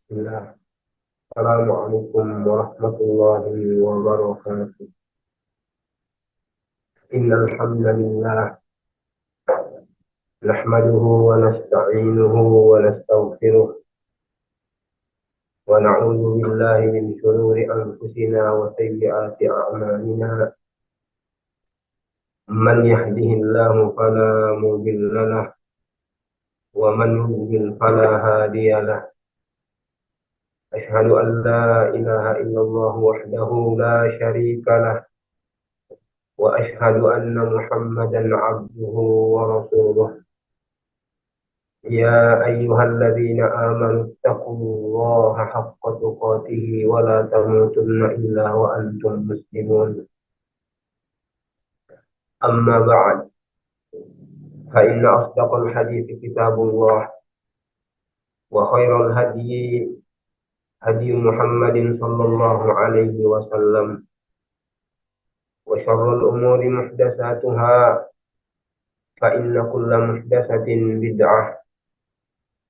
Bismillah. Assalamualaikum warahmatullahi wabarakatuh. Innal hamdalillah nahmaduhu wa nasta'inuhu wa nastaghfiruh wa na'udzu billahi min shururi anfusina wa sayyiati a'malina. Man yahdihillahu fala mudilla lahu wa man yudlil fala hadiya lahu. Ashhadu an la ilaha illallah wahdahu la syarika lahu wa ashhadu anna Muhammadan 'abduhu wa rasuluh. يا أيها الذين آمنوا اتقوا الله حق تقاته ولا تموتن إلا وأنتم مسلمون. أما بعد، فإن أصدق الحديث كتاب الله، وخير الهدي هدي محمد صلى الله عليه وسلم، وشر الأمور محدثاتها، فإن كل محدثة بدعة،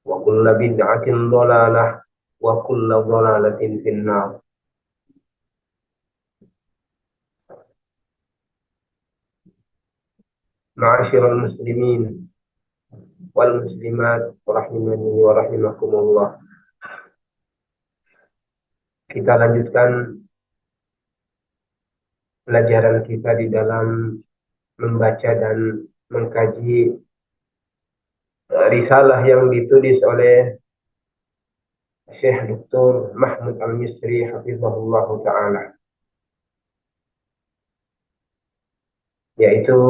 وكل بدعة ضلالة، وكل ضلالة في النار. معاشر المسلمين wal muslimat rahimani wa rahimakumullah. Kita lanjutkan pelajaran kita di dalam membaca dan mengkaji risalah yang ditulis oleh Syekh Dr. Mahmud Al-Misri hafizahullah taala, yaitu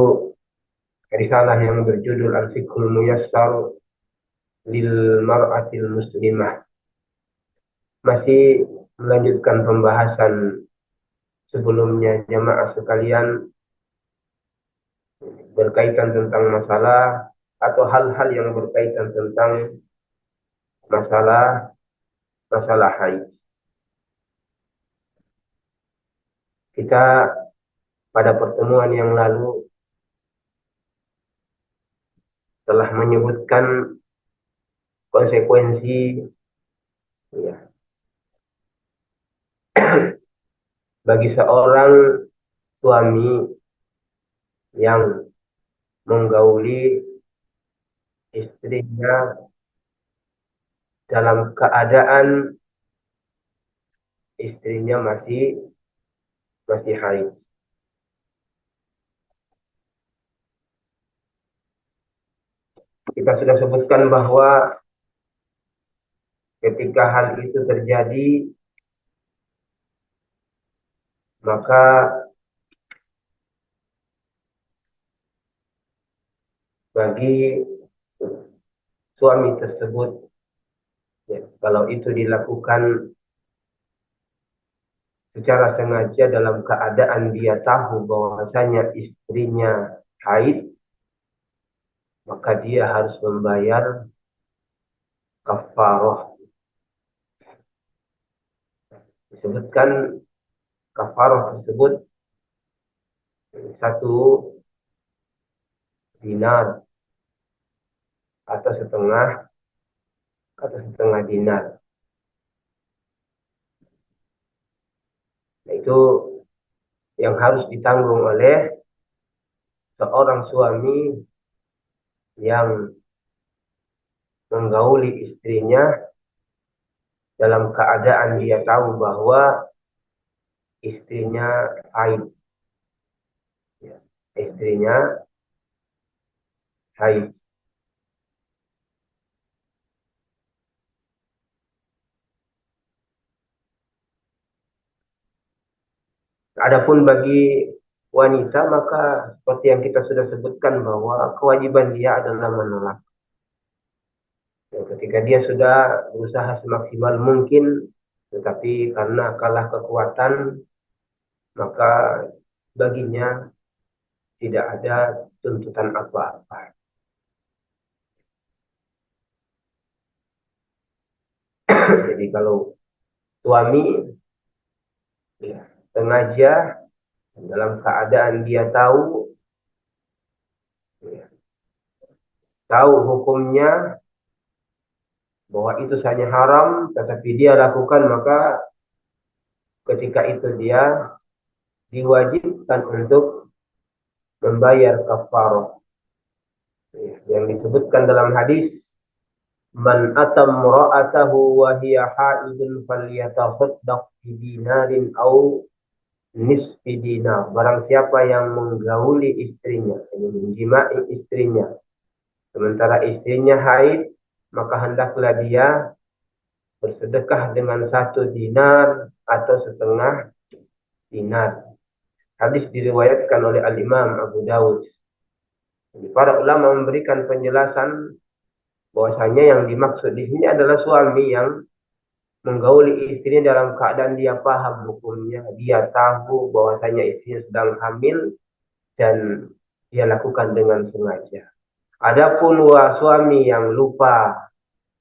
risalah yang berjudul Al-Fiqhul Muyassar lil Mar'atil Muslimah. Masih melanjutkan pembahasan sebelumnya, jamaah sekalian, berkaitan tentang masalah atau hal-hal yang berkaitan tentang masalah haid. Kita pada pertemuan yang lalu telah menyebutkan konsekuensi, ya, bagi seorang suami yang menggauli istrinya dalam keadaan istrinya masih haid. Kita sudah sebutkan bahwa ketika hal itu terjadi, maka bagi suami tersebut, ya, kalau itu dilakukan secara sengaja dalam keadaan dia tahu bahwasanya istrinya haid, maka dia harus membayar kafarah. Disebutkan kafarah tersebut 1 dinar atau setengah dinar. Nah, itu yang harus ditanggung oleh seorang suami yang menggauli istrinya dalam keadaan dia tahu bahwa istrinya haid. Ya, istrinya haid. Adapun bagi wanita, maka seperti yang kita sudah sebutkan bahwa kewajiban dia adalah menolak. Dan ketika dia sudah berusaha semaksimal mungkin, tetapi karena kalah kekuatan, maka baginya tidak ada tuntutan apa-apa. Jadi kalau suami, ya, sengaja dalam keadaan dia tahu, ya, tahu hukumnya bahwa itu saja haram, tetapi dia lakukan, maka ketika itu dia diwajibkan untuk membayar kafarah. Yang disebutkan dalam hadis, man atam ra'atahu wa hiya haidun falyatasaddaq bi dinarin aw nisfi dinar. Barang siapa yang menggauli istrinya, menjimai istrinya, sementara istrinya haid, maka hendaklah dia bersedekah dengan 1 dinar atau setengah dinar. Hadis diriwayatkan oleh Al-Imam Abu Dawud. Jadi para ulama memberikan penjelasan bahwasanya yang dimaksud di sini adalah suami yang menggauli istrinya dalam keadaan dia paham hukumnya, dia tahu bahwasanya istrinya sedang hamil dan dia lakukan dengan sengaja. Adapun suami yang lupa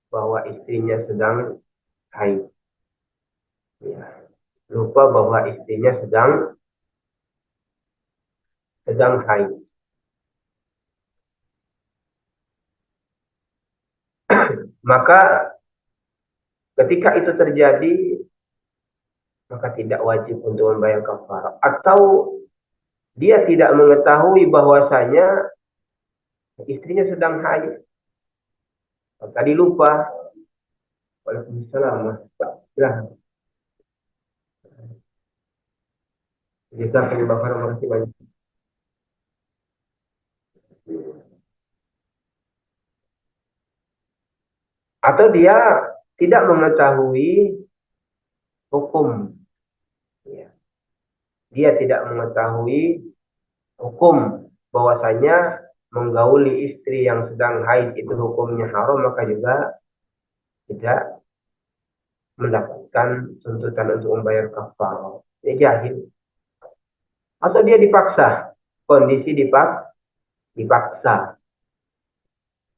bahwa istrinya sedang haid, ya, lupa bahwa istrinya sedang haid, maka ketika itu terjadi, maka tidak wajib untuk membayar kafarah. Atau dia tidak mengetahui bahwasanya istrinya sedang haid, tadi lupa. Waalaikumsalam, Mas. Pak, silahkan. Kita penyebabkan, makasih banyak. Atau dia tidak mengetahui hukum. Ya. Dia tidak mengetahui hukum bahwasanya menggauli istri yang sedang haid itu hukumnya haram, maka juga tidak mendapatkan tuntutan untuk membayar kafarah. Dia jahil. Atau dia dipaksa. Kondisi dipaksa.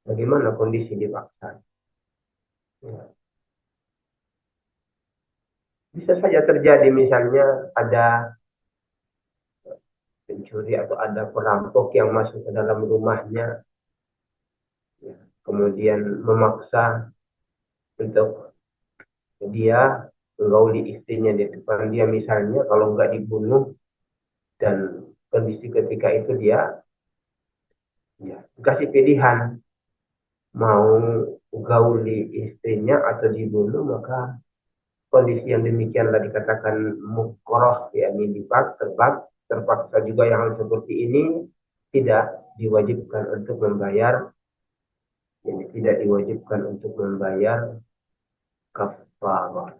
Bagaimana kondisi dipaksa? Ya. Bisa saja terjadi, misalnya ada pencuri atau ada perampok yang masuk ke dalam rumahnya, ya, kemudian memaksa untuk dia menggauli istrinya di depan dia, misalnya, kalau nggak dibunuh. Dan kondisi ketika itu dia, ya, dikasih pilihan mau gauli istrinya atau dibunuh, maka kondisi yang demikianlah dikatakan mukroh, yakni terpaksa juga. Yang seperti ini tidak diwajibkan untuk membayar, jadi tidak diwajibkan untuk membayar kafarah.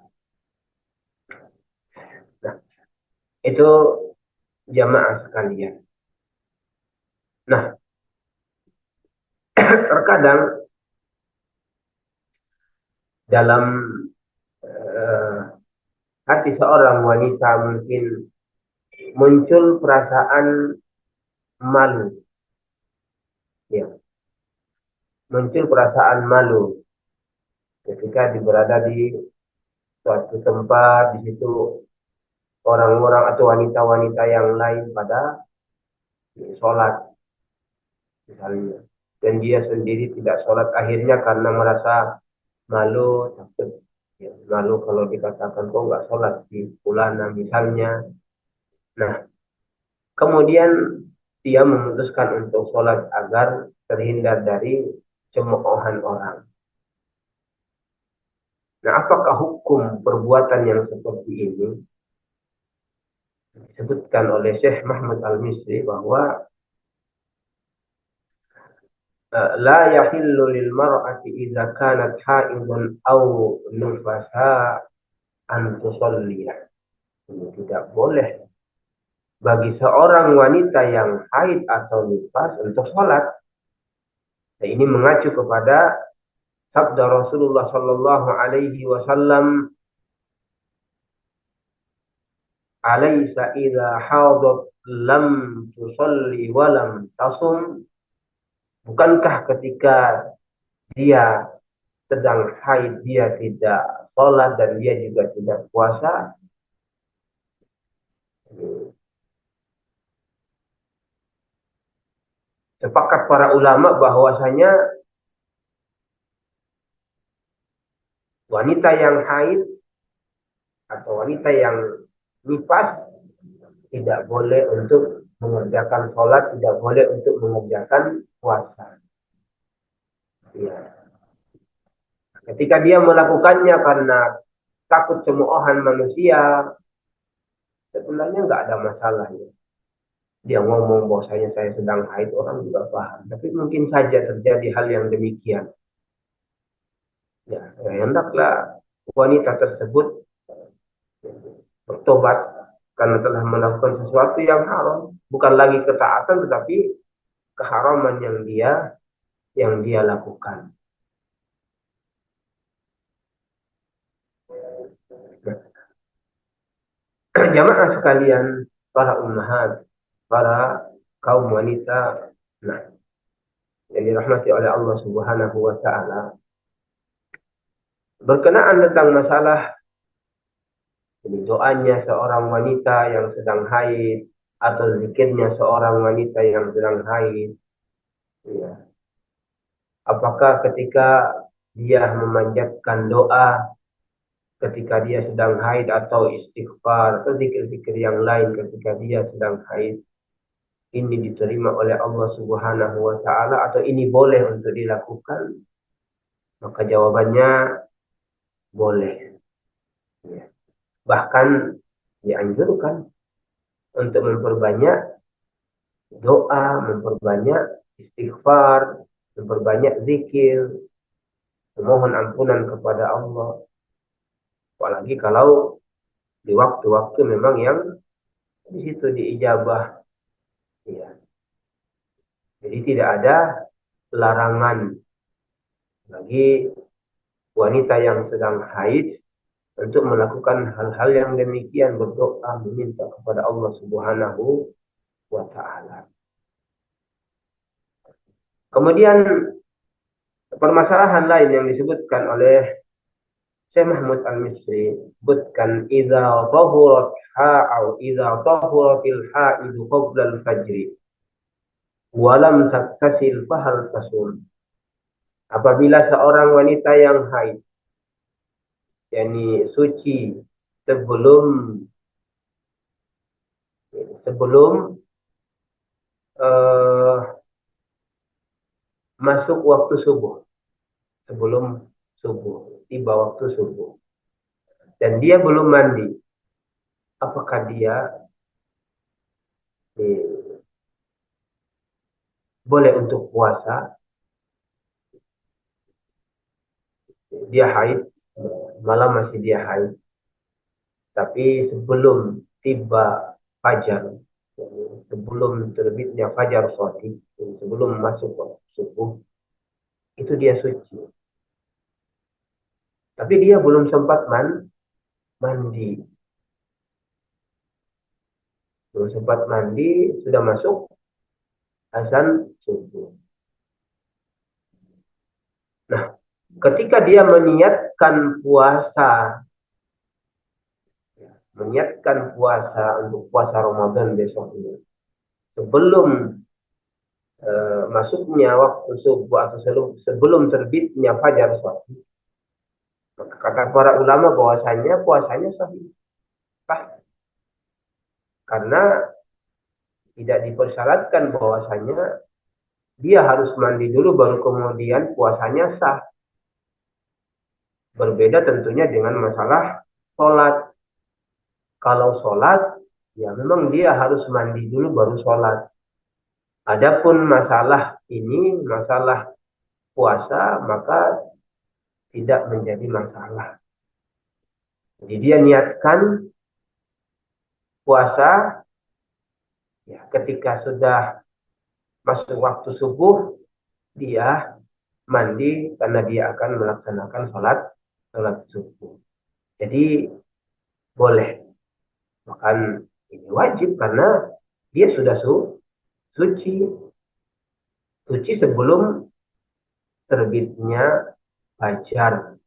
Nah, itu jamaah sekalian. Nah, terkadang dalam hati seorang wanita mungkin muncul perasaan malu, ya, muncul perasaan malu ketika berada di suatu tempat, di situ orang-orang atau wanita-wanita yang lain pada sholat, misalnya, dan dia sendiri tidak sholat, akhirnya karena merasa malu, takut, ya, malu kalau dikatakan kok nggak sholat di fulana, misalnya. Nah, kemudian dia memutuskan untuk sholat agar terhindar dari cemoohan orang. Nah, apakah hukum perbuatan yang seperti ini? Disebutkan oleh Syekh Muhammad Al-Misri bahwa la yahillu lil mar'ati idza kanat haidan aw nufasa an tusalliya. Tidak boleh bagi seorang wanita yang haid atau nifas untuk sholat. Nah, ini mengacu kepada sabda Rasulullah Sallallahu Alaihi Wasallam, "Alaysa idza hadat lam tusalli wa lam tasum." Bukankah ketika dia sedang haid dia tidak sholat dan dia juga tidak puasa? Sepakat para ulama bahwasanya wanita yang haid atau wanita yang nifas tidak boleh untuk mengerjakan sholat, tidak boleh untuk mengerjakan puasa. Ya. Ketika dia melakukannya karena takut cemoohan manusia, sebenarnya nggak ada masalahnya. Dia ngomong bahwasanya saya sedang haid, orang juga paham. Tapi mungkin saja terjadi hal yang demikian. Ya, hendaklah wanita tersebut bertobat karena telah melakukan sesuatu yang haram, bukan lagi ketaatan tetapi keharaman yang dia lakukan. Jamaah sekalian, para ummahat, para kaum wanita, nah, yang dirahmati oleh Allah Subhanahu wa taala, berkenaan tentang masalah ini doanya seorang wanita yang sedang haid atau zikirnya seorang wanita yang sedang haid, ya. Apakah ketika dia memanjatkan doa ketika dia sedang haid atau istighfar atau zikir-zikir yang lain ketika dia sedang haid, ini diterima oleh Allah Subhanahu wa taala atau ini boleh untuk dilakukan? Maka jawabannya boleh. Ya. Bahkan dianjurkan untuk memperbanyak doa, memperbanyak istighfar, memperbanyak zikir, memohon ampunan kepada Allah. Apalagi kalau di waktu-waktu memang yang di situ diijabah. Ya. Jadi tidak ada larangan bagi wanita yang sedang haid untuk melakukan hal-hal yang demikian, berdoa meminta kepada Allah Subhanahu wa taala. Kemudian permasalahan lain yang disebutkan oleh Syekh Mahmud Al-Misri, sebutkan idza tahurat ha'au idza tahuratil ha'idu qabla al-fajri wa lam tattasil fahal tasum. Apabila seorang wanita yang haid, yakni suci sebelum uh, masuk waktu subuh, sebelum subuh, tiba waktu subuh, dan dia belum mandi, apakah dia boleh untuk puasa? Dia haid, malam masih dia haid, tapi sebelum tiba fajar, sebelum terbitnya fajar shadiq, sebelum masuk waktu subuh, itu dia suci. Tapi dia belum sempat mandi. Belum sempat mandi, sudah masuk azan subuh. Nah, ketika dia meniatkan puasa untuk puasa Ramadan besok ini, sebelum masuknya waktu subuh atau sebelum terbitnya fajar shadiq, maka kata para ulama bahwasanya puasanya sahih. Karena tidak dipersyaratkan bahwasanya dia harus mandi dulu baru kemudian puasanya sah. Berbeda tentunya dengan masalah sholat. Kalau sholat, ya memang dia harus mandi dulu baru sholat. Adapun masalah ini, masalah puasa, maka tidak menjadi masalah. Jadi dia niatkan puasa, ya, ketika sudah masuk waktu subuh, dia mandi karena dia akan melaksanakan sholat subuh. Jadi boleh. Bahkan ini wajib karena dia sudah suci. Suci sebelum terbitnya fajar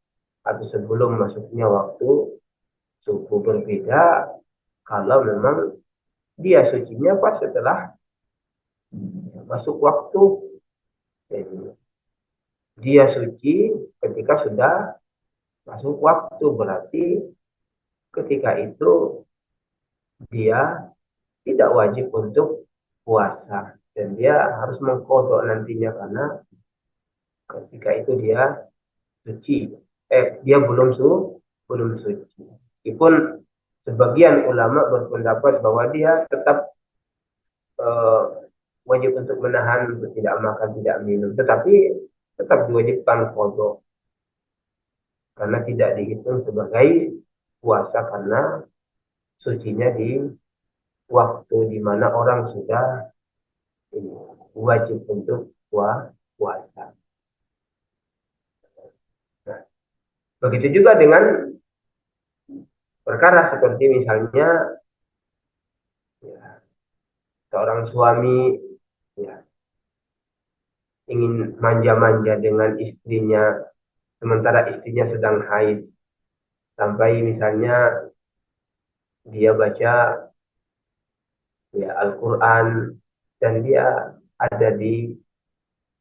atau sebelum masuknya waktu subuh. Berbeda kalau memang dia sucinya pas setelah masuk waktu. Jadi dia suci ketika sudah masuk waktu, berarti ketika itu dia tidak wajib untuk puasa dan dia harus mengqadha nantinya karena ketika itu dia suci. Dia belum suci. Meskipun sebagian ulama berpendapat bahwa dia tetap eh, wajib untuk menahan untuk tidak makan, tidak minum, tetapi tetap diwajibkan qadha karena tidak dihitung sebagai puasa karena sucinya di waktu di mana orang sudah ini, wajib untuk puasa. Nah, begitu juga dengan perkara seperti misalnya ya, seorang suami ya, ingin manja-manja dengan istrinya sementara istrinya sedang haid sampai misalnya dia baca ya Al-Quran dan dia ada di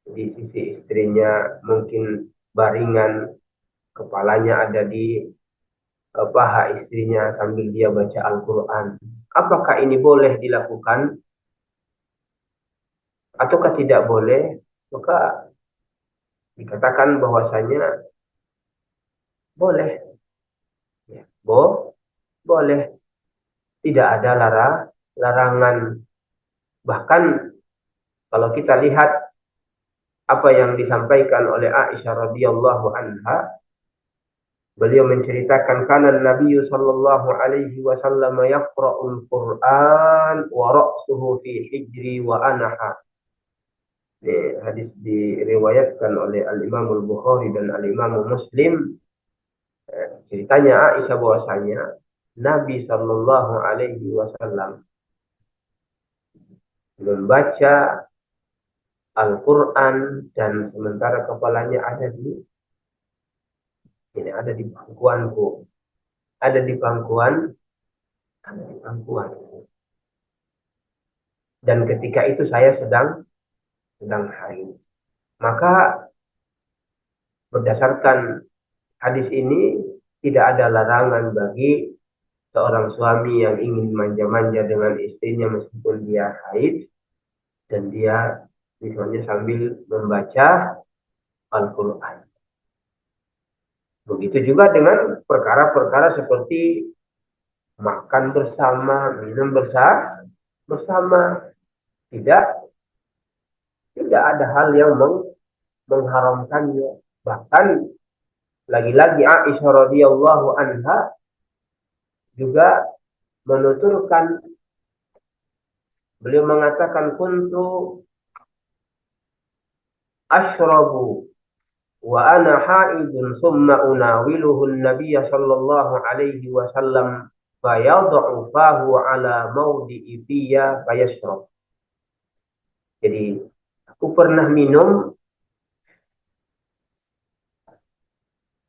sisi istrinya mungkin baringan kepalanya ada di paha istrinya sambil dia baca Al-Quran. Apakah ini boleh dilakukan ataukah tidak boleh? Maka dikatakan bahwasanya boleh, ya, boleh, tidak ada larangan. Bahkan kalau kita lihat apa yang disampaikan oleh Aisyah radhiyallahu anha, beliau menceritakan kana Nabi sallallahu alaihi wasallam yaqra'ul Qur'an wa ra'suhu fi hijri wa anaha. Hadis diriwayatkan oleh Al-Imam Al-Bukhari dan Al-Imam Muslim. Ceritanya Aisyah bahwasanya Nabi sallallahu alaihi wasallam membaca Al-Quran dan sementara kepalanya ada di bangkuanku, ada di bangkuan, ada di bangkuan. Dan ketika itu saya sedang haid. Maka berdasarkan hadis ini tidak ada larangan bagi seorang suami yang ingin manja-manja dengan istrinya meskipun dia haid dan dia misalnya sambil membaca Al-Quran. Begitu juga dengan perkara-perkara seperti makan bersama, minum bersama. Tidak ada hal yang mengharamkannya. Bahkan lagi-lagi Aisyah radhiyallahu anha juga menuturkan, beliau mengatakan kuntu asyrabu wa ana haidun summa unawiluhu an-nabiy sallallahu alaihi wasallam fayad'u fahu ala mawdi'i fiyya fayashrab. Jadi aku pernah minum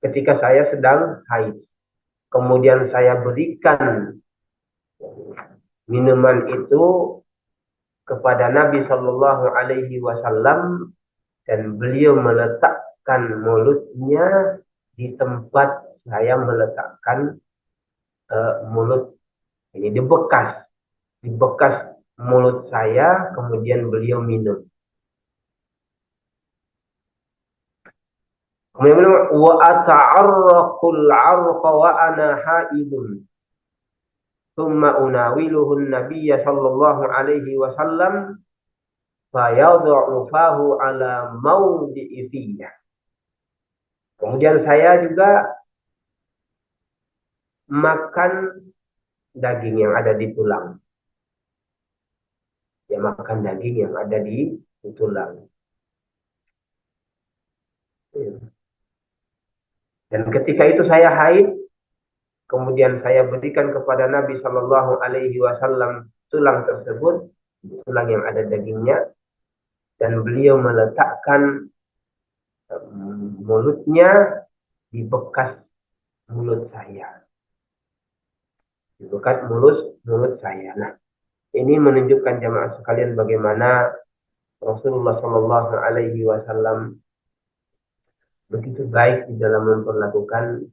ketika saya sedang haid. Kemudian saya berikan minuman itu kepada Nabi Shallallahu Alaihi Wasallam dan beliau meletakkan mulutnya di tempat saya meletakkan mulut ini di bekas mulut saya, kemudian beliau minum. Kemudian wa ata'arraqul 'arqa wa ana haidun. Thumma unawiluhu an-nabiy sallallahu alaihi wasallam fayad'u fahu ala mawdi'i fiyya. Kemudian saya juga makan daging yang ada di tulang. Ya, makan daging yang ada di tulang. Dan ketika itu saya haid, kemudian saya berikan kepada Nabi Shallallahu Alaihi Wasallam tulang tersebut, tulang yang ada dagingnya, dan beliau meletakkan mulutnya di bekas mulut saya, di bekas mulut saya. Nah, ini menunjukkan jamaah sekalian bagaimana Rasulullah Shallallahu Alaihi Wasallam begitu baik di dalam memperlakukan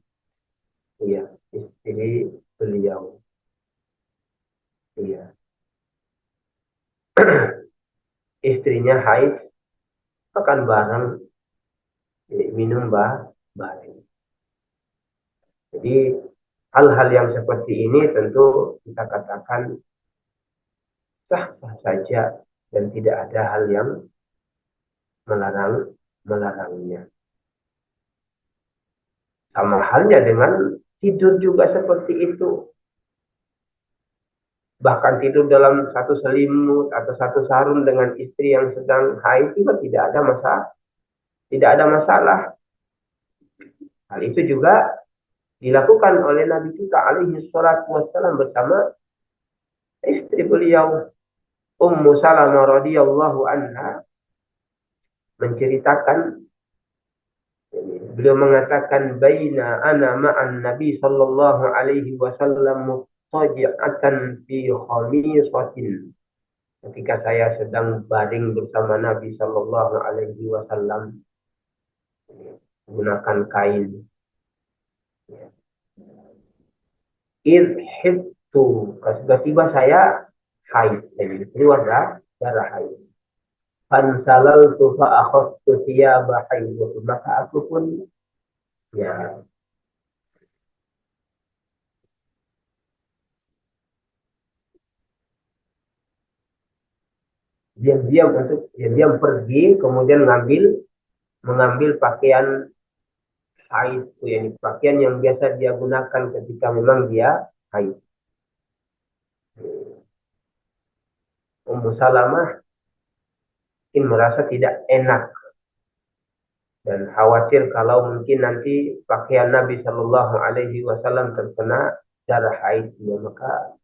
Iya, istri beliau. Iya. Istrinya haid, makan bareng, minum bareng. Jadi hal-hal yang seperti ini tentu kita katakan sah-sah saja dan tidak ada hal yang melarangnya. Sama halnya dengan tidur juga seperti itu. Bahkan tidur dalam satu selimut atau satu sarung dengan istri yang sedang haid juga tidak ada masalah. Hal itu juga dilakukan oleh Nabi kita alaihi salatu wassalam bersama istri beliau Ummu Salamah radhiyallahu anha menceritakan, beliau mengatakan baina ana ma'an Nabi sallallahu alaihi wasallam muttaji'atan fi khamisatin. Ketika saya sedang baring bersama Nabi sallallahu alaihi wasallam menggunakan kain. Idhibtu, tiba-tiba saya haid, jadi keluar darah haid. Fansalaltu fa akhadtu thiyaba haid, maka aku pun ya diam-diam untuk diam-diam pergi kemudian mengambil pakaian haid, yakni pakaian yang biasa dia gunakan ketika memang dia haid. Ummu Salamah mungkin merasa tidak enak dan khawatir kalau mungkin nanti pakaian Nabi Shallallahu Alaihi Wasallam terkena darah haidnya, maka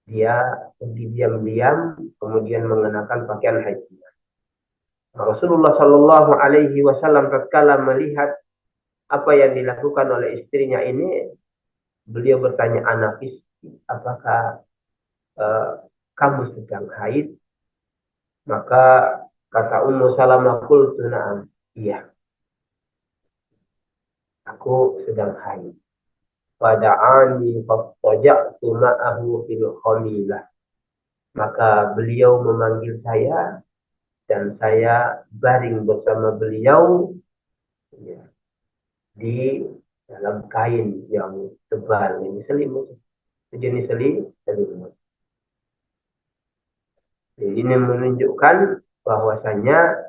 dia pergi diam-diam kemudian mengenakan pakaian haidnya. Rasulullah Shallallahu Alaihi Wasallam tatkala melihat apa yang dilakukan oleh istrinya ini, beliau bertanya, Anafis, apakah kamu sedang haid? Maka kata Ummu Salamah, qultu na'am, iya, aku sedang haid. Fada'ani fattaja'tu ma'ahu fil khamilah. Maka beliau memanggil saya dan saya baring bersama beliau, ya, di dalam kain yang tebal, ini selimut, sejenis selimut. Jadi ini menunjukkan bahwasanya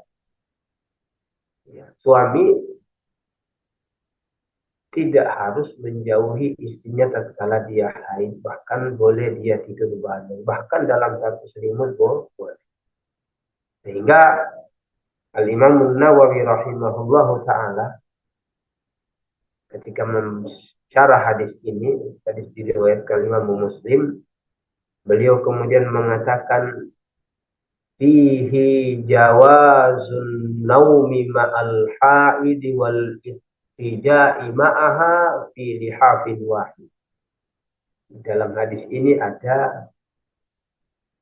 ya, suami tidak harus menjauhi istrinya tatkala dia haid, bahkan boleh dia tidur bareng, bahkan dalam satu selimut boleh. Sehingga Al-Imam Nawawi rahimahullahu taala ketika mensyarah hadis ini, hadis diriwayatkan Imam Muslim, beliau kemudian mengatakan fihi jawazun naumi ma'al haidi wal istija'i ma'aha fi lihafin wahid. Dalam hadis ini ada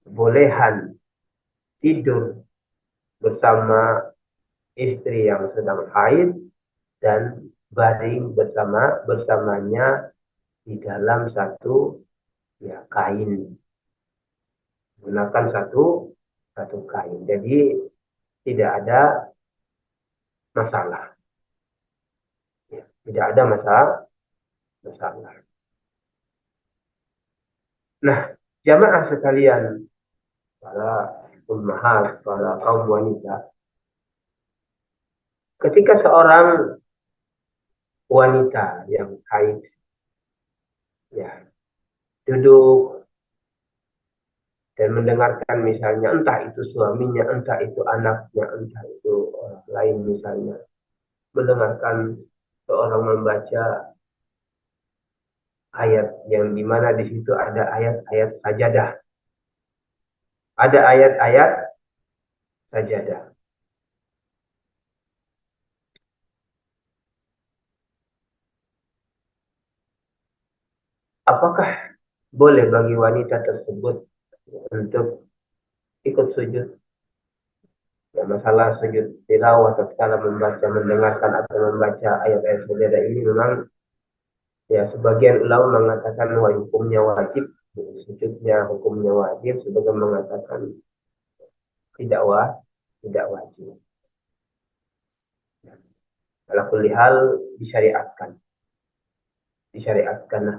bolehan tidur bersama istri yang sedang haid dan baring bersamanya di dalam satu ya kain, gunakan satu kain. Jadi tidak ada masalah, ya, tidak ada masalah. Nah, jamaah sekalian, para ummahat, para kaum wanita, ketika seorang wanita yang haid ya duduk dan mendengarkan misalnya entah itu suaminya, entah itu anaknya, entah itu orang lain misalnya, mendengarkan seorang membaca ayat yang dimana di situ ada ayat-ayat sajadah, ada ayat-ayat sajadah. Apakah boleh bagi wanita tersebut untuk ikut sujud? Ya, masalah sujud tilawah tatkala mendengarkan atau membaca ayat-ayat sajadah ini memang Ya, sebagian ulama mengatakan hukumnya wajib, sujudnya hukumnya wajib, sebagian mengatakan tidak tidak wajib. Ala kulli hal disyariatkan. Disyariatkan. Nah,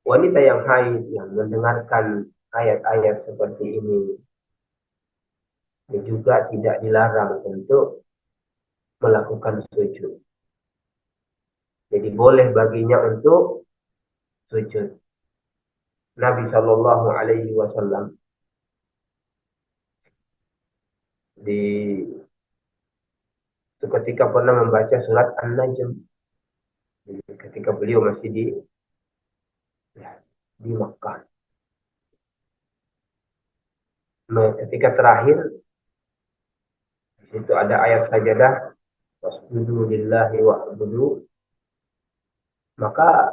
wanita yang haid yang mendengarkan ayat-ayat seperti ini juga tidak dilarang untuk melakukan sujud. Jadi boleh baginya untuk sujud. Nabi Shallallahu Alaihi Wasallam di ketika pernah membaca surat An-Najm ketika beliau masih di Makkah. Nah, ketika terakhir itu ada ayat sajadah wasjudu lillahi wa'budu, maka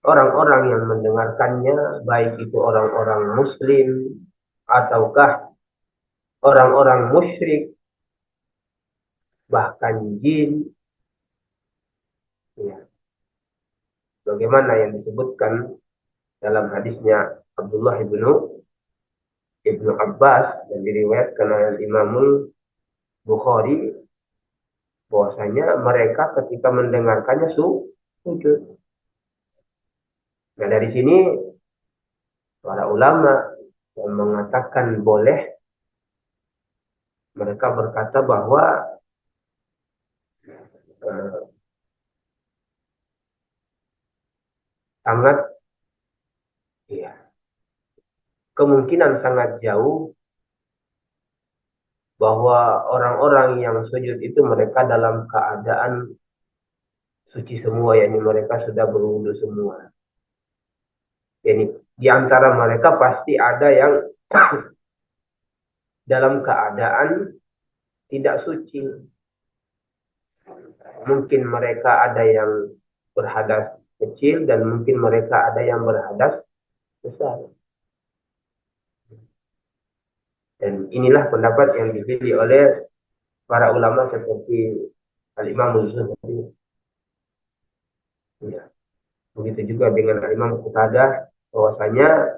orang-orang yang mendengarkannya, baik itu orang-orang muslim ataukah orang-orang musyrik, bahkan jin, ya, bagaimana yang disebutkan dalam hadisnya Abdullah ibnu Abbas dan diriwayatkan oleh Imamul Bukhari, bahwasanya mereka ketika mendengarkannya sujud. Nah, dari sini para ulama yang mengatakan boleh, mereka berkata bahwa eh, sangat, ya, kemungkinan sangat jauh bahwa orang-orang yang sujud itu mereka dalam keadaan suci semua, yakni mereka sudah berwudu semua. Yani di antara mereka pasti ada yang dalam keadaan tidak suci. Mungkin mereka ada yang berhadas kecil dan mungkin mereka ada yang berhadas besar. Dan inilah pendapat yang dipilih oleh para ulama seperti Al-Imam Az-Zuhri. Ya. Begitu juga dengan Al-Imam Qutadah, bahwasanya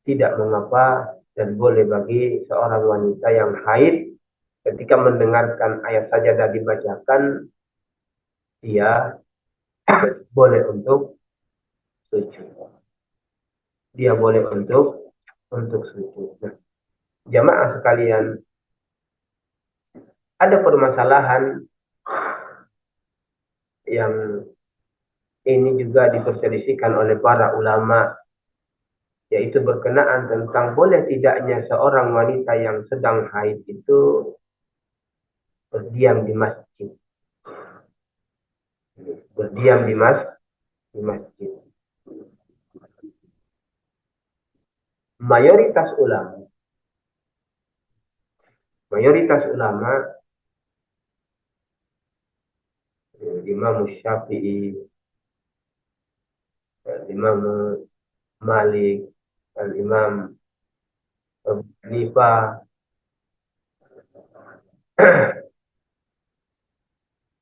tidak mengapa dan boleh bagi seorang wanita yang haid ketika mendengarkan ayat sajadah dibacakan, dia boleh untuk sujud. Dia boleh untuk sujud. Nah, jamaah sekalian, ada permasalahan yang ini juga diperselisihkan oleh para ulama, yaitu berkenaan tentang boleh tidaknya seorang wanita yang sedang haid itu berdiam di masjid. Berdiam di masjid. Mayoritas ulama, Imam Syafi'i, Imam Malik, Imam Abu Hanifah,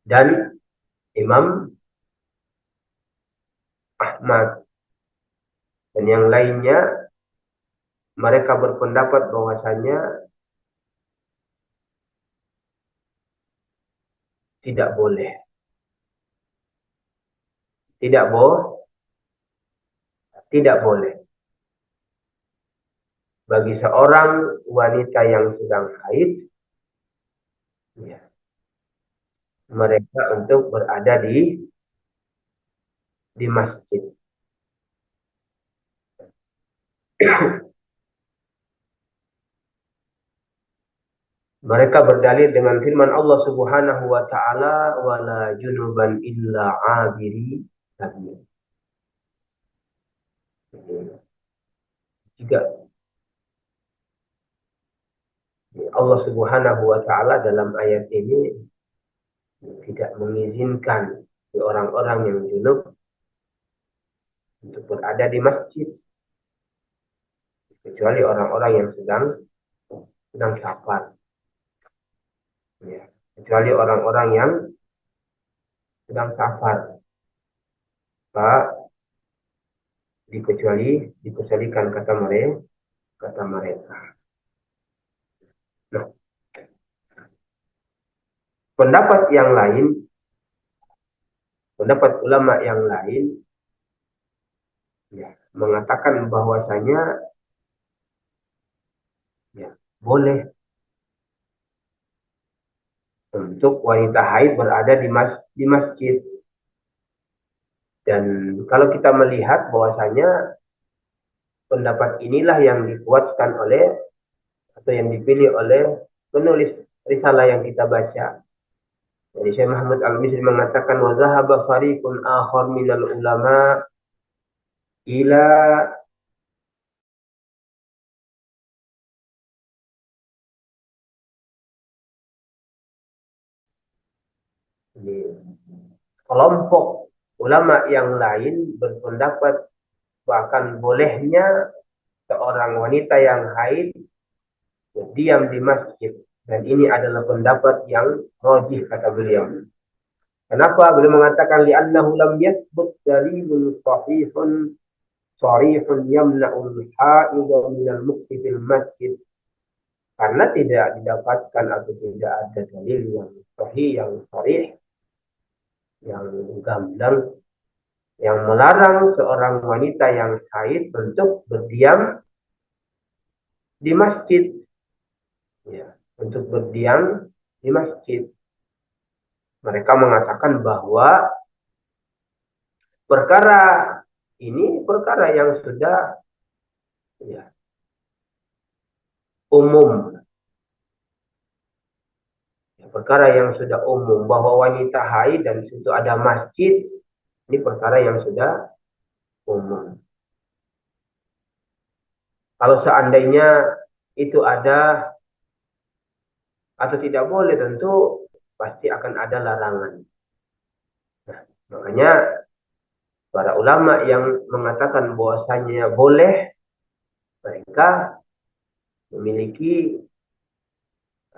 dan Imam Ahmad dan yang lainnya, mereka berpendapat bahwasanya tidak boleh. Tidak boleh bagi seorang wanita yang sedang haid, ya, mereka untuk berada di masjid. Mereka berdalil dengan firman Allah Subhanahu wa taala, wala junuban illa abiri sabil. Juga Allah Subhanahu wa taala dalam ayat ini tidak mengizinkan orang-orang yang junub untuk berada di masjid, kecuali orang-orang yang sedang safar. Ya, kecuali orang-orang yang sedang safar. Pak, dikecualikan kata mereka. Nah, pendapat yang lain, pendapat ulama yang lain, ya, mengatakan bahwasanya ya, boleh untuk wanita haid berada di masjid. Dan kalau kita melihat bahwasanya pendapat inilah yang dikuatkan oleh atau yang dipilih oleh penulis risalah yang kita baca. Jadi Syekh Muhammad Al-Misri mengatakan wa zahaba fariqun akhar minal ulama ila kelompok ulama yang lain berpendapat bahkan bolehnya seorang wanita yang haid diam di masjid, dan ini adalah pendapat yang rajih kata beliau. Kenapa beliau mengatakan li'annahu lam yathbut dalilun sahihun sharihun yamna'ul haidha minal mukti fil masjid, karena tidak didapatkan atau tidak ada dalil yang sahih, yang sharih, yang gamblang yang melarang seorang wanita yang haid untuk berdiam di masjid, ya, untuk berdiam di masjid. Mereka mengatakan bahwa perkara ini perkara yang sudah, ya, umum, ya, perkara yang sudah umum bahwa wanita haid dan situ ada masjid, ini perkara yang sudah umum. Kalau seandainya itu ada atau tidak boleh, tentu pasti akan ada larangan. Nah, makanya para ulama yang mengatakan bahwasanya boleh, mereka memiliki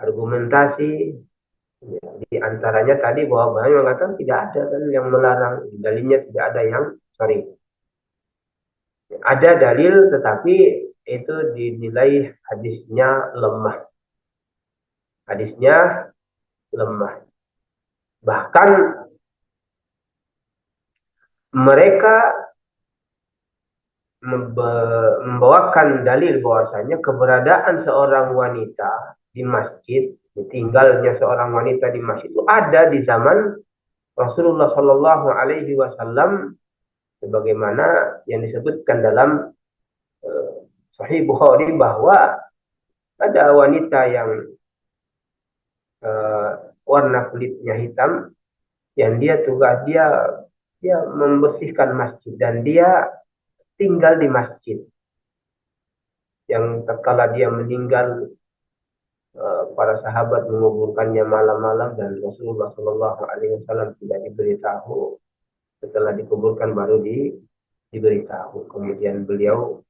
argumentasi, ya, di antaranya tadi bahwa banyak mengatakan tidak ada kan yang melarang, dalilnya tidak ada yang sorry. Ada dalil tetapi itu dinilai hadisnya lemah. Hadisnya lemah. Bahkan mereka membawakan dalil bahwasanya keberadaan seorang wanita di masjid, tinggalnya seorang wanita di masjid itu ada di zaman Rasulullah Shallallahu Alaihi Wasallam, sebagaimana yang disebutkan dalam Sahih Bukhari bahwa ada wanita yang warna kulitnya hitam, yang dia tugas dia membersihkan masjid dan dia tinggal di masjid. Yang tatkala dia meninggal, para sahabat menguburkannya malam-malam dan Rasulullah Shallallahu Alaihi Wasallam tidak diberitahu. Setelah dikuburkan baru diberitahu. Kemudian beliau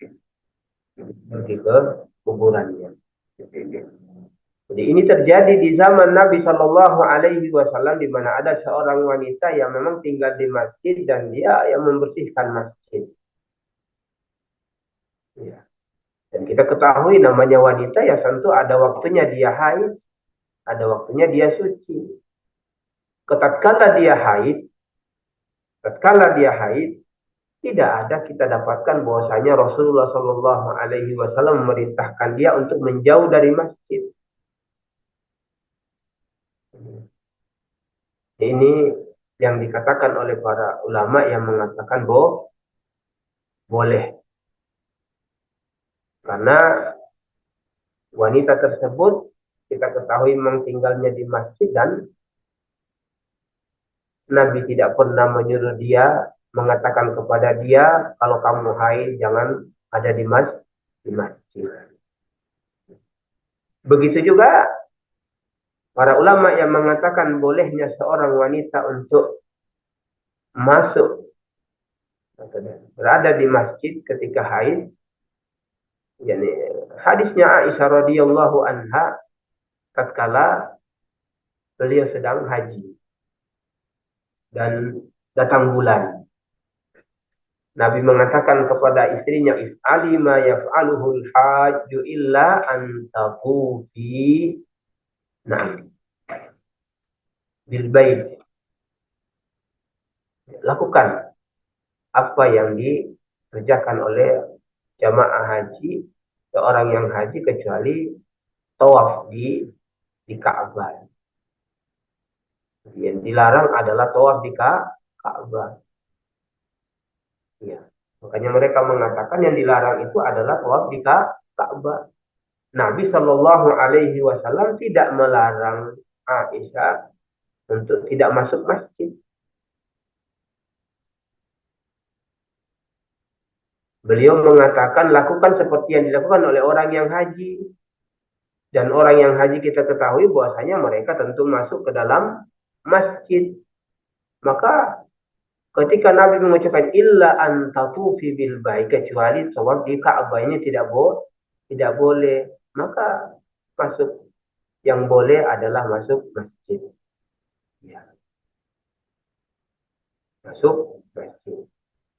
pergi ke kuburannya. Jadi ini terjadi di zaman Nabi Shallallahu Alaihi Wasallam, di mana ada seorang wanita yang memang tinggal di masjid dan dia yang membersihkan masjid. Ya. Dan kita ketahui namanya wanita ya tentu ada waktunya dia haid, ada waktunya dia suci. Tatkala dia haid, tidak ada kita dapatkan bahwasanya Rasulullah Shallallahu Alaihi Wasallam memerintahkan dia untuk menjauh dari masjid. Ini yang dikatakan oleh para ulama yang mengatakan bahwa boleh, karena wanita tersebut kita ketahui memang tinggalnya di masjid dan Nabi tidak pernah menyuruh dia, mengatakan kepada dia kalau kamu haid jangan ada di masjid. Begitu juga para ulama yang mengatakan bolehnya seorang wanita untuk masuk berada di masjid ketika haid, yakni hadisnya Aisyah radhiyallahu anha tatkala beliau sedang haji dan datang bulan. Nabi mengatakan kepada istrinya, if'ali ma yaf'aluhul hajju illa an taqufi na'am bil bait. Lakukan apa yang dikerjakan oleh jamaah haji, seorang yang haji, kecuali tawaf di Ka'bah. Yang dilarang adalah tawaf di Ka'bah. Ya. Makanya mereka mengatakan yang dilarang itu adalah tawaf di Ka'bah. Nabi Shallallahu Alaihi Wasallam tidak melarang Aisyah untuk tidak masuk masjid. Beliau mengatakan lakukan seperti yang dilakukan oleh orang yang haji. Dan orang yang haji kita ketahui bahwasanya mereka tentu masuk ke dalam masjid. Maka ketika Nabi mengucapkan illa an tatufi bil bait, kecuali tawaf di Ka'bah ini tidak boleh, maka masuk yang boleh adalah masuk masjid. Ya, masuk masjid.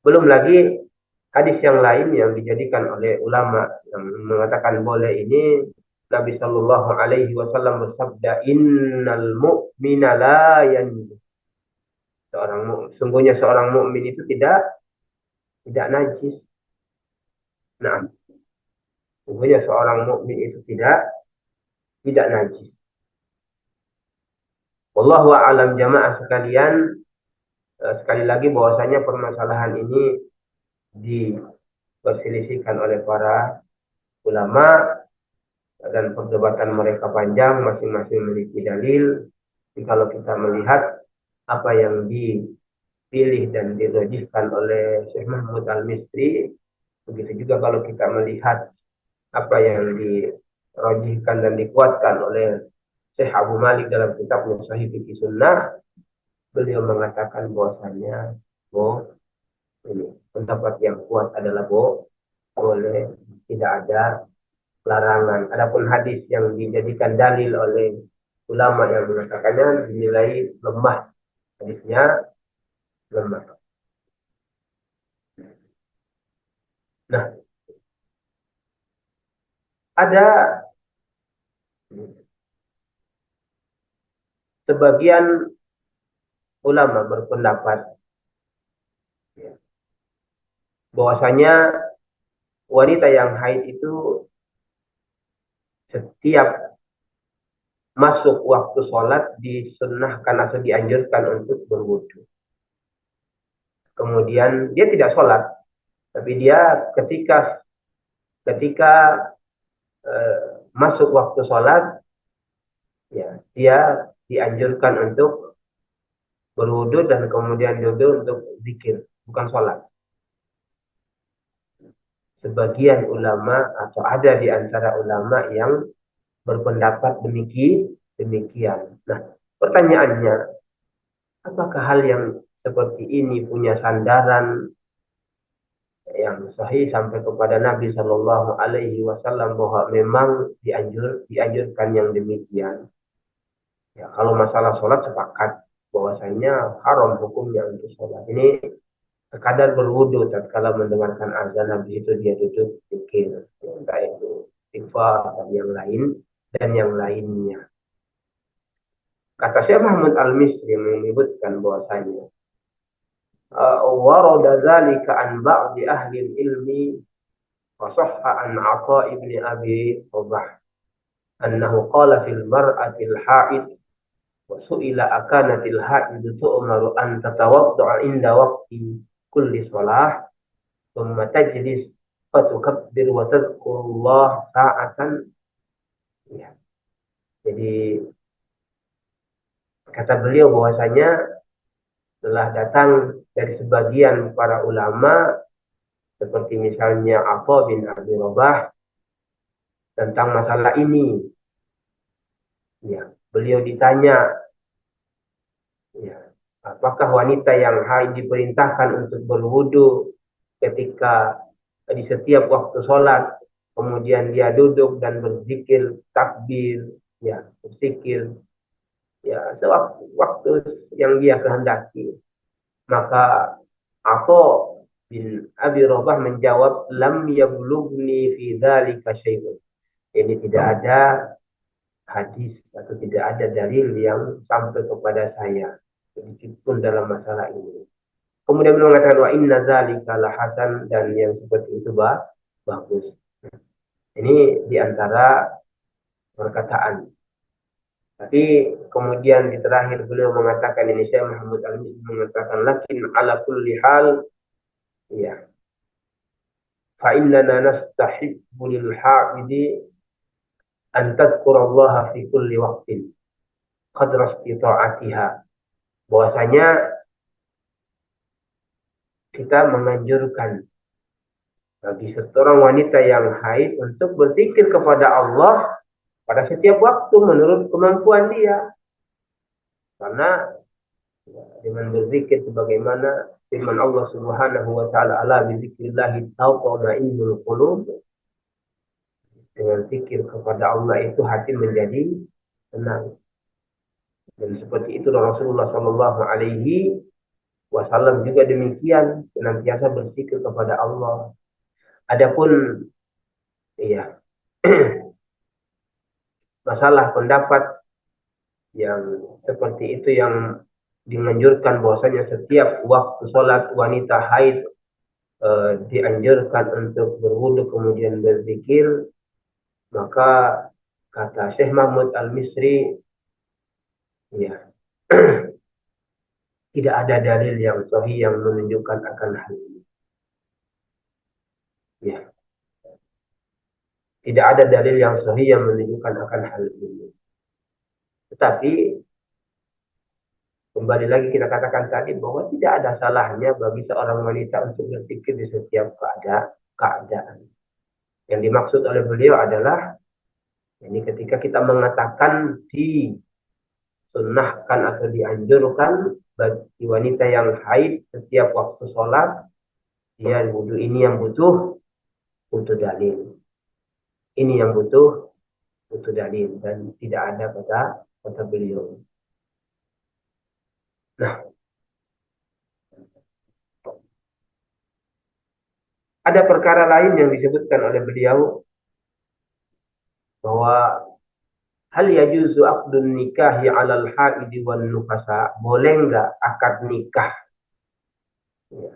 Belum lagi hadis yang lain yang dijadikan oleh ulama yang mengatakan boleh ini, Nabi Shallallahu Alaihi Wasallam bersabda, Innal mu'mina la yanjus. Sungguhnya seorang mukmin itu tidak najis. Nah, sungguhnya seorang mukmin itu tidak najis. Wallahu a'lam jamaah sekalian, sekali lagi bahwasanya permasalahan ini diperselisihkan oleh para ulama dan perdebatan mereka panjang, masing-masing memiliki dalil. Jadi kalau kita melihat apa yang dipilih dan dirajihkan oleh Syekh Mahmud Al-Misri, begitu juga kalau kita melihat apa yang dirajihkan dan dikuatkan oleh Syekh Abu Malik dalam kitabnya Sahih Fiqh Sunnah, beliau mengatakan bahwasanya ini pendapat yang kuat adalah boleh, tidak ada larangan. Adapun hadis yang dijadikan dalil oleh ulama yang mengatakannya dinilai lemah, hadisnya lemah. Nah, ada sebagian ulama berpendapat bahwasanya wanita yang haid itu setiap masuk waktu sholat disunnahkan atau dianjurkan untuk berwudu. Kemudian dia tidak sholat, tapi dia ketika masuk waktu sholat, ya dia dianjurkan untuk berwudu dan kemudian duduk untuk zikir, bukan sholat. Sebagian ulama atau ada di antara ulama yang berpendapat demikian. Nah, pertanyaannya, apakah hal yang seperti ini punya sandaran yang sahih sampai kepada Nabi Shallallahu Alaihi Wasallam bahwa memang dianjurkan yang demikian? Ya, kalau masalah sholat sepakat bahwasanya haram hukumnya untuk sholat. Ini sekadar berwudu tatkala mendengarkan azan, habis itu dia duduk pikir, entah itu istighfar dan yang lainnya. Kata Syekh Muhammad Al-Misri menyebutkan bahwasanya warada dzalika an ba'di ahli ilmi wa sahha an 'Atha ibn Abi Rabah annahu qala fil mar'atil haid wa su'ila akanatil haid tu'maru an tatawadda'a inda waqti kulli shalah thumma tajlis fatukabbir wa tadhkurullah sa'atan. Ya. Jadi kata beliau bahwasanya telah datang dari sebagian para ulama seperti misalnya Atha bin Abi Rabah tentang masalah ini. Ya, beliau ditanya, ya, apakah wanita yang haid diperintahkan untuk berwudu ketika di setiap waktu sholat, kemudian dia duduk dan berzikir, takbir, ya, berzikir, ya, sewaktu yang dia kehendaki. Maka Atha bin Abi Rabah menjawab, lam yablughni fi dzalika syai'un. Ini tidak ada hadis atau tidak ada dalil yang sampai kepada saya sedikit pun dalam masalah ini. Kemudian beliau mengatakan wa inna dzalika la hasan, dan yang seperti itu bagus. Ini diantara perkataan. Tapi kemudian di terakhir beliau mengatakan, ini Syekh Muhammad Al-Misri mengatakan, lakin ala kulli hal, ya, fa innana nastahibbu lil ha'idi an tadhkurallaha fi kulli waqtin qadra istita'atiha. Bahwasanya kita menganjurkan bagi seorang wanita yang haid untuk berzikir kepada Allah pada setiap waktu menurut kemampuan dia. Karena dengan berzikir sebagaimana firman Allah Subhanahu wa taala, ala bizikrillah tatma'innul qulub. Dengan zikir kepada Allah itu hati menjadi tenang. Dan seperti itu Rasulullah Shallallahu alaihi wasallam juga demikian, senantiasa berzikir kepada Allah. Adapun iya masalah pendapat yang seperti itu yang dianjurkan bahwasanya setiap waktu sholat wanita haid dianjurkan untuk berwudu kemudian berzikir, maka kata Syekh Muhammad Al-Misri, ya, tidak ada dalil yang sahih yang menunjukkan akan hal ini. Ya, tidak ada dalil yang sahih yang menunjukkan akan hal ini. Tetapi kembali lagi kita katakan tadi bahwa tidak ada salahnya bagi seorang wanita untuk berzikir di setiap keadaan. Yang dimaksud oleh beliau adalah ini ketika kita mengatakan disunnahkan atau dianjurkan bagi wanita yang haid setiap waktu sholat, dia wudhu, ini yang butuh dalil. Ini yang butuh dalil, dan tidak ada kata beliau. Nah, ada perkara lain yang disebutkan oleh beliau bahwa hal yajuzu aqdun nikahi 'alal haidi wan nufasa, boleh enggak akad nikah? Ya.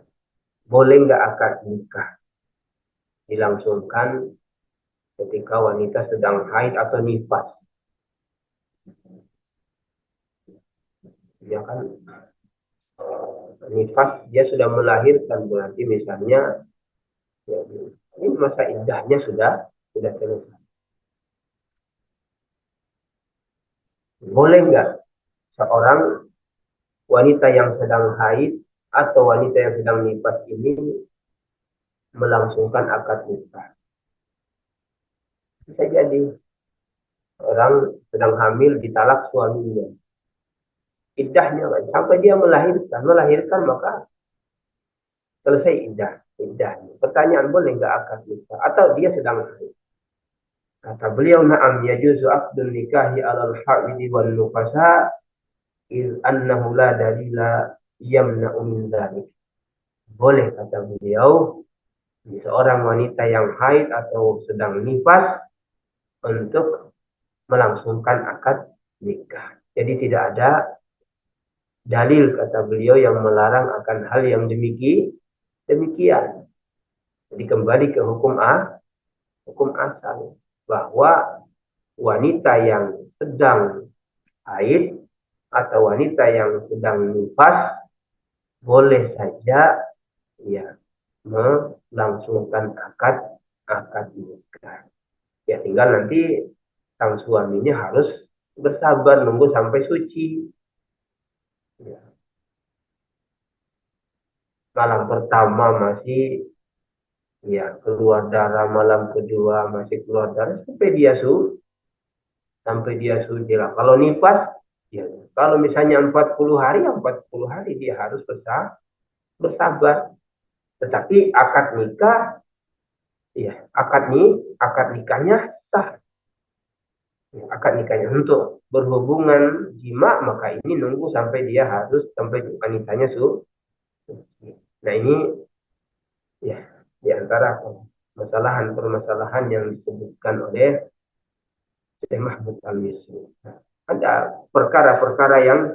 Boleh enggak akad nikah dilangsungkan ketika wanita sedang haid atau nifas? Ya kan, nifas dia sudah melahirkan, berarti misalnya ya, ini masa iddahnya sudah selesai. Boleh enggak seorang wanita yang sedang haid atau wanita yang sedang nifas ini melangsungkan akad nikah? Bisa jadi orang sedang hamil ditalak suaminya, iddahnya kan sampai dia melahirkan maka selesai iddahnya. Pertanyaan, boleh nggak akad nikah atau dia sedang haid? Kata beliau, na'am yajuzu aqdun nikahi 'alal haidi wan nufasa iz annahu la dalila yamna'u min dzalik. Boleh, kata beliau, seorang wanita yang haid atau sedang nifas untuk melangsungkan akad nikah. Jadi tidak ada dalil, kata beliau, yang melarang akan hal yang demikian. Jadi kembali ke hukum asal, bahwa wanita yang sedang haid atau wanita yang sedang nifas boleh saja ya melangsungkan akad nikah. Ya tinggal nanti sang suaminya harus bersabar nunggu sampai suci. Ya. Malam pertama masih ya keluar darah, malam kedua masih keluar darah sampai dia suci lah. Kalau nifas, ya kalau misalnya 40 hari, 40 hari dia harus bersabar. Tetapi akad nikah, ya akad nikahnya sah. Ya, akad nikahnya untuk berhubungan jima, maka ini nunggu sampai dia harus sampai wanitanya suci. Nah ini Ya, di antara permasalahan yang disebutkan oleh Syekh Mahmud Al-Misri. Nah, ada perkara-perkara yang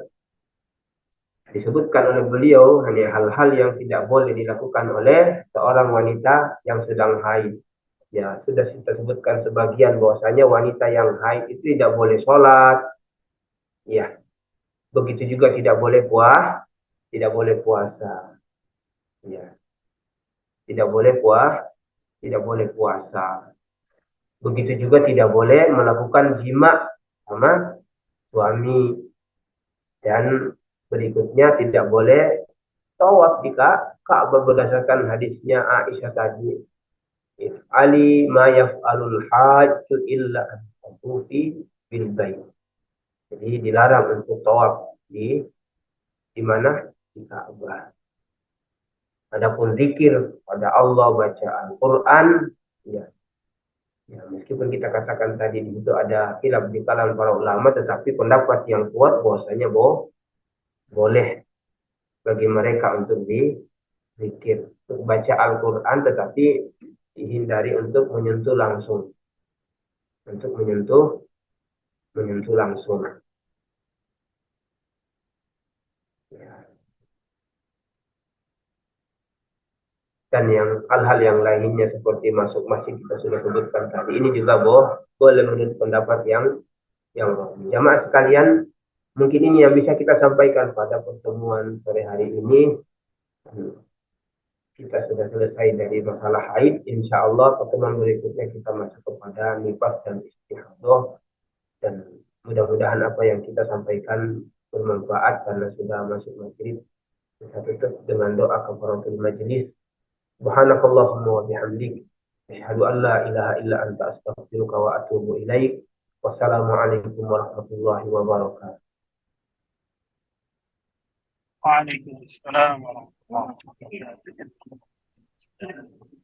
disebutkan oleh beliau, hanya hal-hal yang tidak boleh dilakukan oleh seorang wanita yang sedang haid. Ya, sudah kita sebutkan sebagian bahwasanya wanita yang haid itu tidak boleh sholat. Ya, begitu juga tidak boleh puasa. Ya, tidak boleh tidak boleh puasa. Begitu juga tidak boleh melakukan jima sama suami, dan berikutnya tidak boleh tawaf di Ka'bah berdasarkan hadisnya Aisyah tadi. Ali ma yaf'alul hajju illa an tatufi bil bait. Jadi dilarang untuk tawaf di mana? Di Ka'bah. Adapun zikir pada Allah, baca Al-Qur'an, ya, ya, meskipun kita katakan tadi di situ ada khilaf di kalangan para ulama, tetapi pendapat yang kuat bahwasanya boleh bagi mereka untuk zikir, untuk baca Al-Quran, tetapi dihindari untuk menyentuh langsung, untuk menyentuh langsung. Ya. Dan yang hal-hal yang lainnya seperti masuk masjid kita sudah sebutkan tadi, ini juga boleh menurut pendapat yang jamaah sekalian. Mungkin ini yang bisa kita sampaikan pada pertemuan sore hari ini. Kita sudah selesai dari masalah haid. Insya Allah pertemuan berikutnya kita masuk kepada nifas dan istihadah. Dan mudah-mudahan apa yang kita sampaikan bermanfaat karena sudah masuk maghrib. Kita tutup dengan doa kafaratul majlis. Subhanakallahumma wa bihamdik. Asyhadu an la ilaha illa anta astaghfiruka wa atubu ilaik. Wassalamualaikum warahmatullahi wabarakatuh. وعليكم السلام ورحمة الله وبركاته.